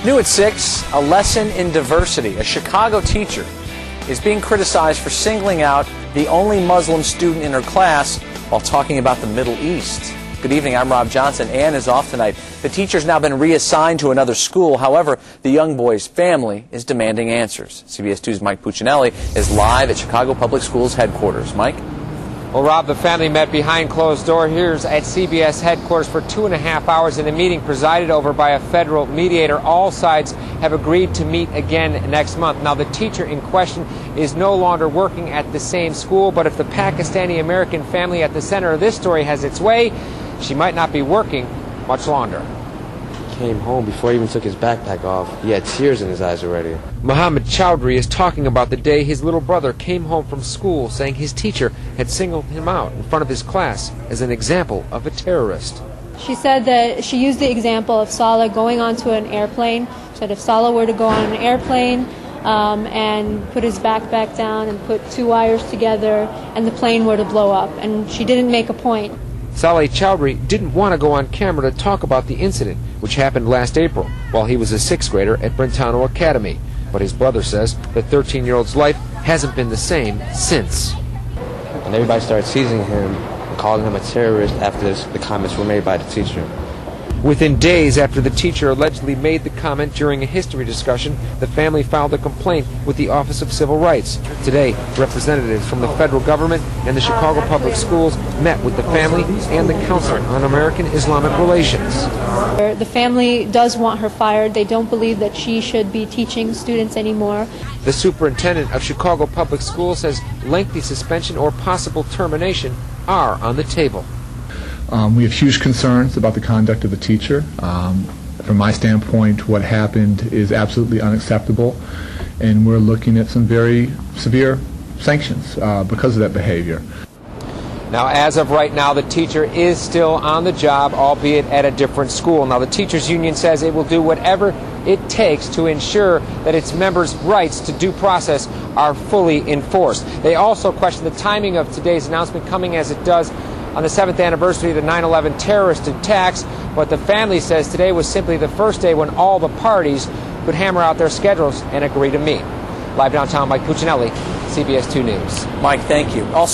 New at 6, a lesson in diversity. A Chicago teacher is being criticized for singling out the only Muslim student in her class while talking about the Middle East. Good evening, I'm Rob Johnson. Anne is off tonight. The teacher's now been reassigned to another school. However, the young boy's family is demanding answers. CBS 2's Mike Puccinelli is live at Chicago Public Schools headquarters. Mike? Well, Rob, the family met behind closed doors here at CBS headquarters for 2.5 hours in a meeting presided over by a federal mediator. All sides have agreed to meet again next month. Now, the teacher in question is no longer working at the same school, but if the Pakistani-American family at the center of this story has its way, she might not be working much longer. Came home before he even took his backpack off. He had tears in his eyes already. Mohmmad Choudhary is talking about the day his little brother came home from school saying his teacher had singled him out in front of his class as an example of a terrorist. She said that she used the example of Salah going onto an airplane. She said if Salah were to go on an airplane and put his backpack down and put two wires together and the plane were to blow up, and she didn't make a point. Saleh Choudhary didn't want to go on camera to talk about the incident, which happened last April while he was a 6th grader at Brentano Academy. But his brother says the 13-year-old's life hasn't been the same since. And everybody started teasing him and calling him a terrorist after the comments were made by the teacher. Within days after the teacher allegedly made the comment during a history discussion, the family filed a complaint with the Office of Civil Rights. Today, representatives from the federal government and the Chicago Public Schools met with the family and the Council on American-Islamic Relations. The family does want her fired. They don't believe that she should be teaching students anymore. The superintendent of Chicago Public Schools says lengthy suspension or possible termination are on the table. We have huge concerns about the conduct of the teacher. From my standpoint, what happened is absolutely unacceptable, and we're looking at some very severe sanctions because of that behavior. Now, as of right now, the teacher is still on the job, albeit at a different school. Now, the teachers union says it will do whatever it takes to ensure that its members' rights to due process are fully enforced. They also question the timing of today's announcement, coming as it does on the 7th anniversary of the 9/11 terrorist attacks, but the family says today was simply the first day when all the parties could hammer out their schedules and agree to meet. Live downtown, Mike Puccinelli, CBS 2 News. Mike, thank you. Also